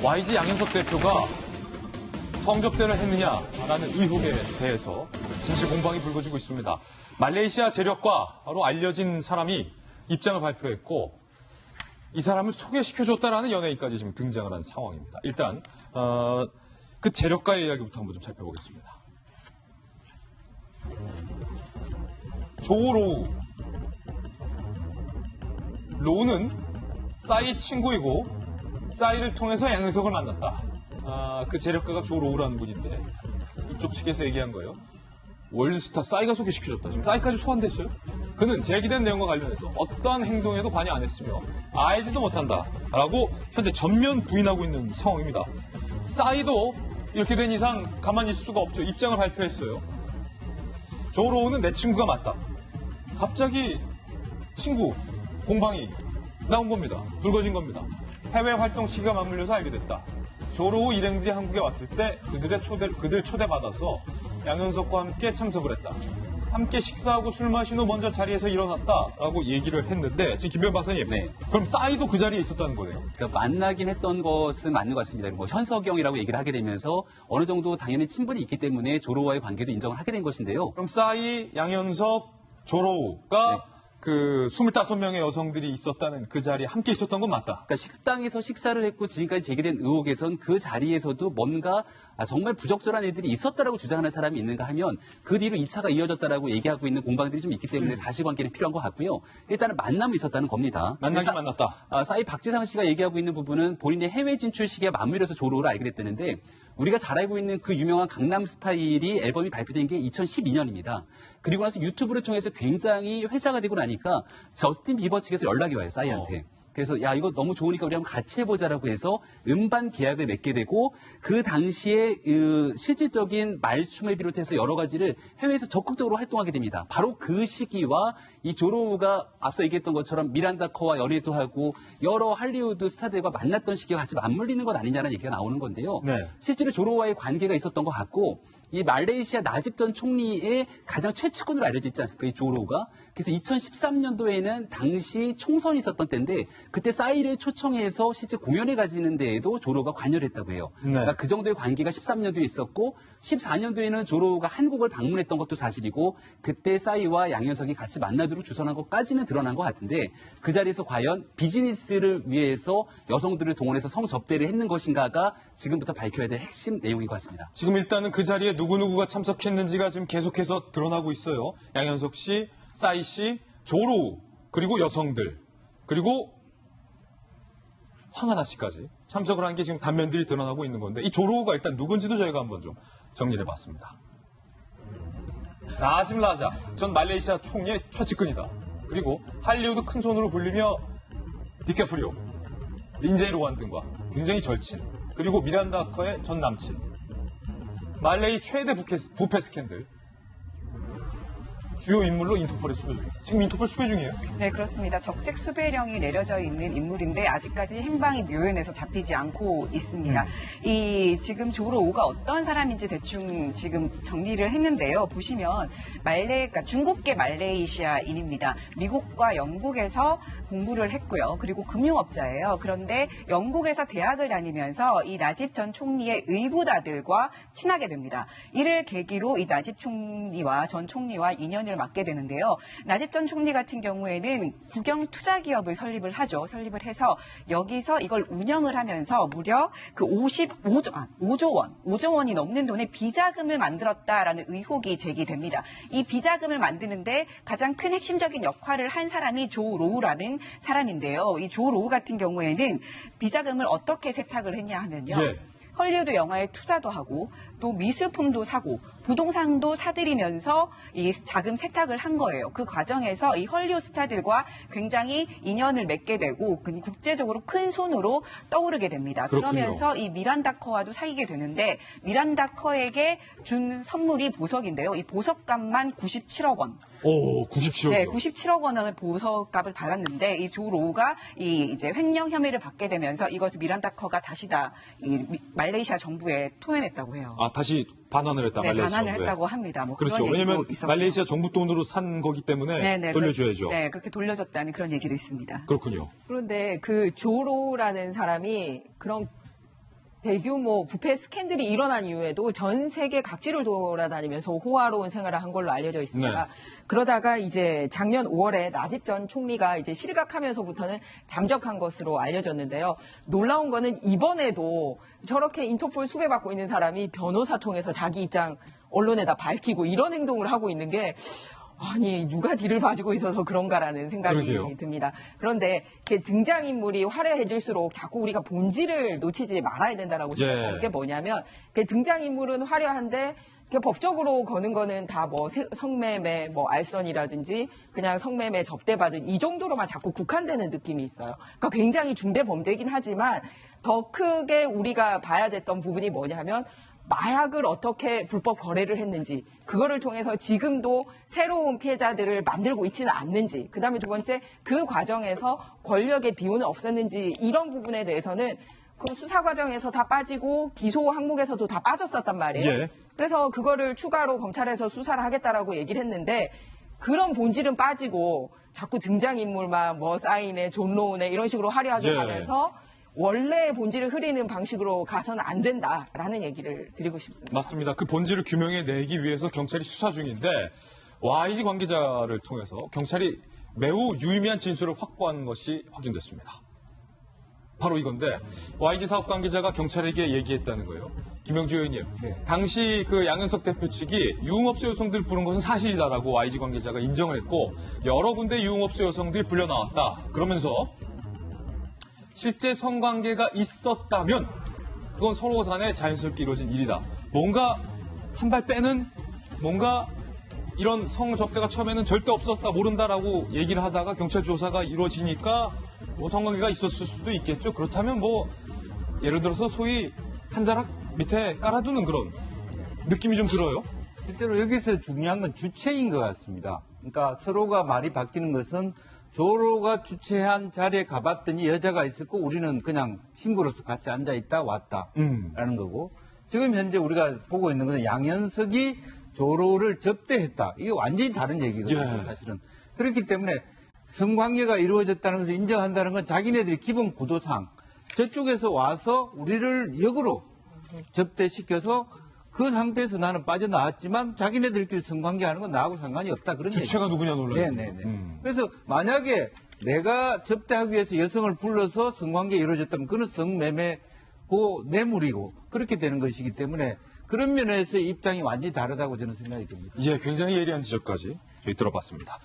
YG 양현석 대표가 성접대를 했느냐라는 의혹에 대해서 진실 공방이 불거지고 있습니다. 말레이시아 재력과 바로 알려진 사람이 입장을 발표했고 이 사람을 소개시켜줬다라는 연예인까지 지금 등장을 한 상황입니다. 일단 그 재력가의 이야기부터 한번 좀 살펴보겠습니다. 조로우. 로우는 싸이 친구이고 싸이를 통해서 양현석을 만났다. 그 재력가가 조로우라는 분인데 이쪽 측에서 얘기한 거예요. 월드스타 싸이가 소개시켜줬다. 지금 싸이까지 소환됐어요. 그는 제기된 내용과 관련해서 어떠한 행동에도 관여 안 했으며 알지도 못한다. 라고 현재 전면 부인하고 있는 상황입니다. 싸이도 이렇게 된 이상 가만히 있을 수가 없죠. 입장을 발표했어요. 조로우는 내 친구가 맞다. 갑자기 친구 공방이 나온 겁니다. 불거진 겁니다. 해외 활동 시기가 맞물려서 알게 됐다. 조로우 일행들이 한국에 왔을 때 그들 초대받아서 양현석과 함께 참석을 했다. 함께 식사하고 술 마신 후 먼저 자리에서 일어났다라고 얘기를 했는데 지금 김변 박사님, 네. 그럼 싸이도 그 자리에 있었다는 거네요? 그러니까 만나긴 했던 것은 맞는 것 같습니다. 뭐 현석이 형이라고 얘기를 하게 되면서 어느 정도 당연히 친분이 있기 때문에 조로우와의 관계도 인정을 하게 된 것인데요. 그럼 싸이, 양현석, 조로우가 네. 그 25명의 여성들이 있었다는 그 자리에 함께 있었던 건 맞다. 그러니까 식당에서 식사를 했고 지금까지 제기된 의혹에선 그 자리에서도 뭔가 정말 부적절한 일들이 있었다라고 주장하는 사람이 있는가 하면 그 뒤로 2차가 이어졌다라고 얘기하고 있는 공방들이 좀 있기 때문에 사실관계는 필요한 것 같고요. 일단은 만남이 있었다는 겁니다. 만나긴 만났다. 싸이 박지상 씨가 얘기하고 있는 부분은 본인의 해외 진출 시기에 맞물려서 조로우를 알게 됐다는데 우리가 잘 알고 있는 그 유명한 강남스타일이 앨범이 발표된 게 2012년입니다. 그리고 나서 유튜브를 통해서 굉장히 회자가 되고 나니까 저스틴 비버 측에서 연락이 와요, 싸이한테. 그래서 야 이거 너무 좋으니까 우리 한번 같이 해보자라고 해서 음반 계약을 맺게 되고 그 당시에 실질적인 말춤을 비롯해서 여러 가지를 해외에서 적극적으로 활동하게 됩니다. 바로 그 시기와 이 조로우가 앞서 얘기했던 것처럼 미란다 커와 연애도 하고 여러 할리우드 스타들과 만났던 시기와 같이 맞물리는 것 아니냐는 얘기가 나오는 건데요. 네. 실제로 조로우와의 관계가 있었던 것 같고 이 말레이시아 나집 전 총리의 가장 최측근으로 알려져 있지 않습니까? 이 조로우가. 그래서 2013년도에는 당시 총선이 있었던 때인데 그때 싸이를 초청해서 실제 공연을 가지는 데에도 조로우가 관여를 했다고 해요. 네. 그러니까 그 정도의 관계가 13년도에 있었고 14년도에는 조로우가 한국을 방문했던 것도 사실이고 그때 싸이와 양현석이 같이 만나도록 주선한 것까지는 드러난 것 같은데 그 자리에서 과연 비즈니스를 위해서 여성들을 동원해서 성접대를 했는 것인가가 지금부터 밝혀야 될 핵심 내용인 것 같습니다. 지금 일단은 그 자리에 누구누구가 참석했는지가 지금 계속해서 드러나고 있어요. 양현석 씨, 싸이 씨, 조로우, 그리고 여성들, 그리고 황하나 씨까지 참석을 한 게 지금 단면들이 드러나고 있는 건데 이 조로우가 일단 누군지도 저희가 한번 좀 정리를 해봤습니다. 나짐 라자 전 말레이시아 총리의 최측근이다. 그리고 할리우드 큰손으로 불리며 디캐프리오, 린제이 로한 등과 굉장히 절친, 그리고 미란다 커의 전 남친, 말레이 최대 부패 스캔들, 주요 인물로 인터폴에 수배 중이에요. 지금 인터폴 수배 중이에요? 네, 그렇습니다. 적색 수배령이 내려져 있는 인물인데 아직까지 행방이 묘연해서 잡히지 않고 있습니다. 이 지금 조로우가 어떤 사람인지 대충 지금 정리를 했는데요. 보시면 그러니까 중국계 말레이시아인입니다. 미국과 영국에서 공부를 했고요. 그리고 금융업자예요. 그런데 영국에서 대학을 다니면서 이 나집 전 총리의 의붓아들과 친하게 됩니다. 이를 계기로 이 나집 총리와 전 총리와 인연을 맡게 되는데요. 나집 전 총리 같은 경우에는 국영 투자 기업을 설립을 하죠. 설립을 해서 여기서 이걸 운영을 하면서 무려 그 5조 원이 넘는 돈의 비자금을 만들었다라는 의혹이 제기됩니다. 이 비자금을 만드는데 가장 큰 핵심적인 역할을 한 사람이 조로우라는 사람인데요. 이 조로우 같은 경우에는 비자금을 어떻게 세탁을 했냐 하면요. 예. 헐리우드 영화에 투자도 하고 또 미술품도 사고 부동산도 사들이면서 이 자금 세탁을 한 거예요. 그 과정에서 이 헐리우드 스타들과 굉장히 인연을 맺게 되고 국제적으로 큰 손으로 떠오르게 됩니다. 그렇군요. 그러면서 이 미란다 커와도 사귀게 되는데 미란다 커에게 준 선물이 보석인데요. 이 보석값만 97억 원. 오, 97억 원. 네, 97억 원의 보석값을 받았는데 이 조로우가 이제 횡령 혐의를 받게 되면서 이것을 미란다 커가 다시 다 말레이시아 정부에 토해냈다고 해요. 아, 다시 반환을 했다, 네, 말레이시아 반환을 정부에. 했다고 합니다. 뭐 그렇죠. 그런 왜냐면 얘기도 있었고요. 말레이시아 정부 돈으로 산 거기 때문에 네네, 돌려줘야죠. 네, 그렇게 돌려줬다는 그런 얘기도 있습니다. 그렇군요. 그런데 그 조로라는 사람이 그런 대규모 부패 스캔들이 일어난 이후에도 전 세계 각지를 돌아다니면서 호화로운 생활을 한 걸로 알려져 있습니다. 네. 그러다가 이제 작년 5월에 나집 전 총리가 이제 실각하면서부터는 잠적한 것으로 알려졌는데요. 놀라운 거는 이번에도 저렇게 인터폴 수배받고 있는 사람이 변호사 통해서 자기 입장 언론에다 밝히고 이런 행동을 하고 있는 게 아니 누가 뒤를 봐주고 있어서 그런가라는 생각이 그러게요. 듭니다. 그런데 이렇게 등장인물이 화려해질수록 자꾸 우리가 본질을 놓치지 말아야 된다라고 생각하는 게 뭐냐면 등장인물은 화려한데 법적으로 거는 거는 다 뭐 성매매, 뭐 알선이라든지 그냥 성매매 접대받은 이 정도로만 자꾸 국한되는 느낌이 있어요. 그러니까 굉장히 중대 범죄이긴 하지만 더 크게 우리가 봐야 됐던 부분이 뭐냐면 마약을 어떻게 불법 거래를 했는지 그거를 통해서 지금도 새로운 피해자들을 만들고 있지는 않는지 그다음에 두 번째 그 과정에서 권력의 비호는 없었는지 이런 부분에 대해서는 그 수사 과정에서 다 빠지고 기소 항목에서도 다 빠졌었단 말이에요. 예. 그래서 그거를 추가로 검찰에서 수사를 하겠다라고 얘기를 했는데 그런 본질은 빠지고 자꾸 등장인물만 뭐 사인에 존 로운에 이런 식으로 화려하게 예. 가면서 원래의 본질을 흐리는 방식으로 가서는 안 된다라는 얘기를 드리고 싶습니다. 맞습니다. 그 본질을 규명해내기 위해서 경찰이 수사 중인데 YG 관계자를 통해서 경찰이 매우 유의미한 진술을 확보한 것이 확인됐습니다. 바로 이건데 YG 사업 관계자가 경찰에게 얘기했다는 거예요. 김영주 의원님, 당시 그 양현석 대표 측이 유흥업소 여성들 부른 것은 사실이다라고 YG 관계자가 인정을 했고 여러 군데 유흥업소 여성들이 불려 나왔다. 그러면서 실제 성관계가 있었다면 그건 서로 간에 자연스럽게 이루어진 일이다. 뭔가 한 발 빼는 뭔가 이런 성접대가 처음에는 절대 없었다 모른다라고 얘기를 하다가 경찰 조사가 이루어지니까 뭐 성관계가 있었을 수도 있겠죠. 그렇다면 뭐 예를 들어서 소위 한 자락 밑에 깔아두는 그런 느낌이 좀 들어요. 실제로 여기서 중요한 건 주체인 것 같습니다. 그러니까 서로가 말이 바뀌는 것은 조로가 주최한 자리에 가봤더니 여자가 있었고 우리는 그냥 친구로서 같이 앉아있다 왔다라는 거고 지금 현재 우리가 보고 있는 것은 양현석이 조로를 접대했다. 이게 완전히 다른 얘기거든요. 예. 사실은. 그렇기 때문에 성관계가 이루어졌다는 것을 인정한다는 건 자기네들이 기본 구도상 저쪽에서 와서 우리를 역으로 접대시켜서 그 상태에서 나는 빠져나왔지만 자기네들끼리 성관계하는 건 나하고 상관이 없다. 그런 주체가 얘기죠. 누구냐 놀라요. 네네네. 그래서 만약에 내가 접대하기 위해서 여성을 불러서 성관계가 이루어졌다면 그는 성매매고 뇌물이고 그렇게 되는 것이기 때문에 그런 면에서 입장이 완전히 다르다고 저는 생각이 듭니다. 예, 굉장히 예리한 지적까지 저희 들어봤습니다.